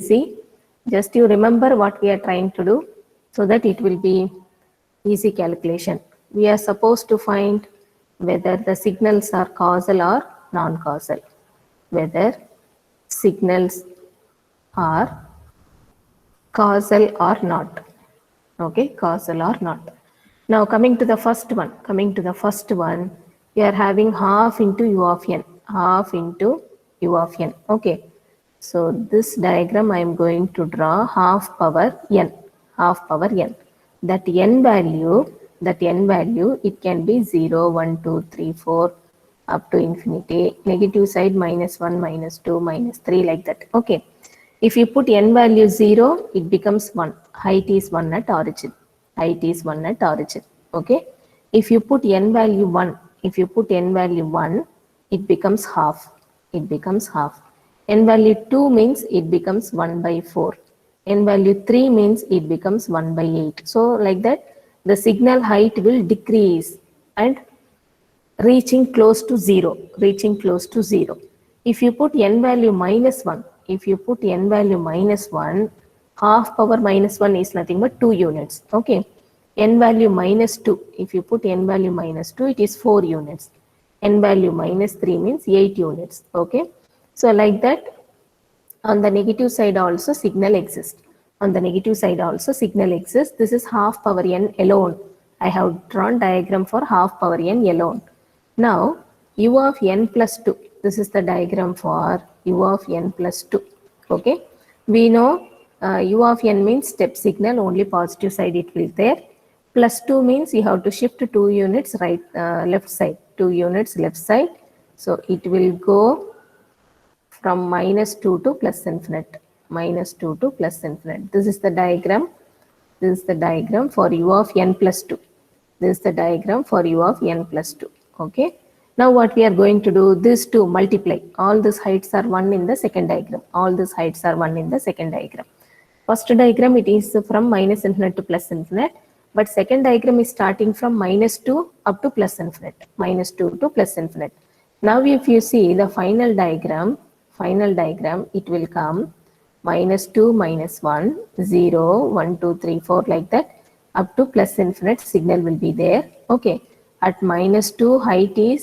easy. Just you remember what we are trying to do so that it will be easy calculation. We are supposed to find whether the signals are causal or non-causal. Whether signals are causal or not. Okay, causal or not. Now coming to the first one, we are having half into u of n, half into u of n. Okay, so this diagram I am going to draw half power n, half power n. That n value, it can be 0, 1, 2, 3, 4, up to infinity, negative side -1, -2, -3, like that. Okay. If you put n value 0, it becomes 1. Height is 1 at origin. Height is 1 at origin. Okay. If you put n value 1, it becomes half. It becomes half. N value 2 means it becomes 1 by 4. N value 3 means it becomes 1 by 8. So like that, the signal height will decrease and reaching close to 0, If you put n value -1, half power -1 is nothing but 2 units. Okay. N value -2, if you put n value -2, it is 4 units. N value -3 means 8 units. Okay. So like that, on the negative side also signal exists. This is half power n alone. I have drawn diagram for half power n alone. Now, u of n plus 2. This is the diagram for u of n plus 2. Okay. We know u of n means step signal, only positive side it will there. Plus 2 means you have to shift 2 units left side. 2 units left side. So it will go from -2 to plus infinite. -2 to plus infinite. This is the diagram. This is the diagram for u of n plus 2. This is the diagram for u of n plus 2. Okay. Now what we are going to do, this to multiply. All these heights are 1 in the second diagram. First diagram, it is from minus infinite to plus infinite. But second diagram is starting from -2 up to plus infinite. -2 to plus infinite. Now if you see the final diagram, it will come -2, -1, 0, 1, 2, 3, 4, like that. Up to plus infinite signal will be there. Okay. At -2, height is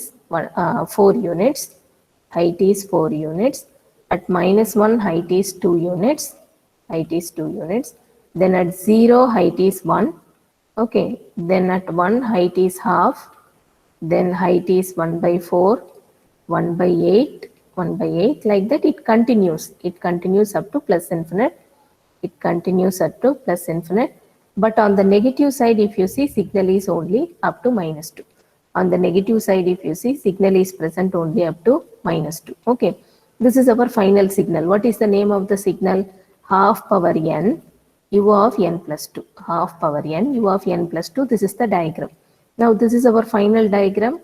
4 units. At -1, height is 2 units. Then at 0, height is 1. Okay. Then at 1, height is half. Then height is 1 by 4, 1 by 8, 1 by 8. Like that it continues. Up to plus infinite. But on the negative side, if you see, signal is only up to -2. On the negative side, if you see, signal is present only up to -2. Okay. This is our final signal. What is the name of the signal? Half power n, u of n plus 2. Half power n, u of n plus 2. This is the diagram. Now, this is our final diagram.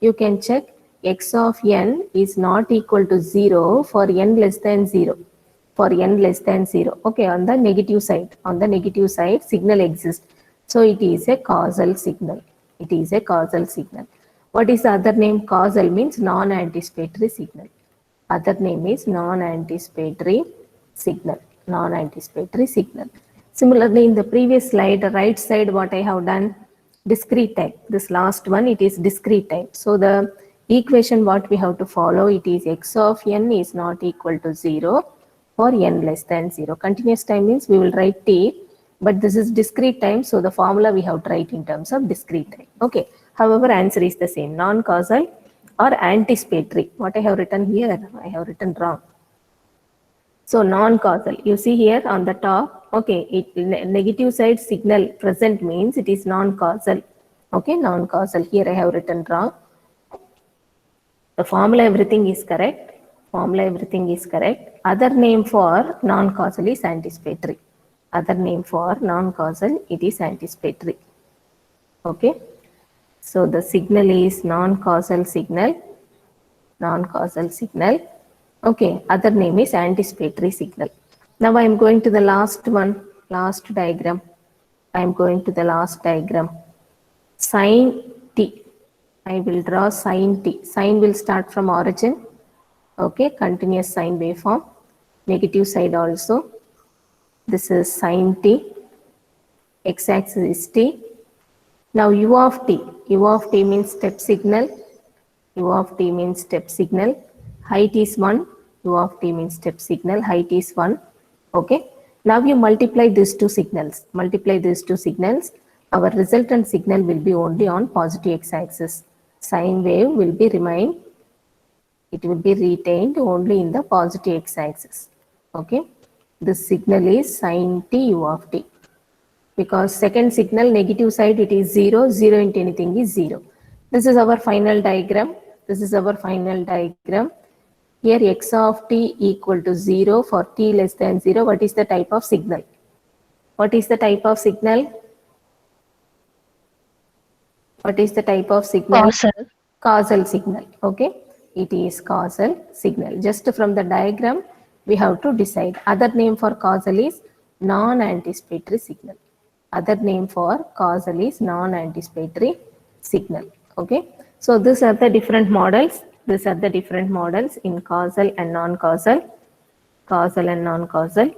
You can check x of n is not equal to 0 for n less than 0. Okay, on the negative side, signal exists. So it is a causal signal. What is the other name? Causal means non-anticipatory signal. Other name is non-anticipatory signal. Similarly, in the previous slide, the right side, what I have done, discrete time. This last one, it is discrete time. So the equation what we have to follow, it is x of n is not equal to 0 for n less than 0. Continuous time means we will write t, but this is discrete time, so the formula we have to write in terms of discrete time. Okay. However, answer is the same, non-causal or anticipatory. What I have written here, I have written wrong. So non-causal, you see here on the top, okay, negative side signal present means it is non-causal. Okay, non-causal. Here I have written wrong. The formula, everything is correct. Other name for non-causal is anticipatory. It is anticipatory. Okay. So the signal is non-causal signal. Okay. Other name is anticipatory signal. Now I am going to the last diagram. Sin t. I will draw sin t. Sin will start from origin. Okay, continuous sine waveform. Negative side also. This is sin t. X-axis is t. Now u of t. U of t means step signal. U of t means step signal. Height is 1. U of t means step signal. Height is 1. Okay. Now you multiply these two signals. Multiply these two signals. Our resultant signal will be only on positive x-axis. Sine wave will be remain. It will be retained only in the positive x-axis. Okay. This signal is sin t u of t. Because second signal negative side it is 0, 0 into anything is 0. This is our final diagram. This is our final diagram. Here x of t equal to 0 for t less than 0. What is the type of signal? What is the type of signal? What is the type of signal? Causal. Causal signal. Okay. It is causal signal. Just from the diagram, we have to decide. Other name for causal is non-anticipatory signal. Other name for causal is non-anticipatory signal. Okay. So these are the different models. These are the different models in causal and non-causal. Causal and non-causal.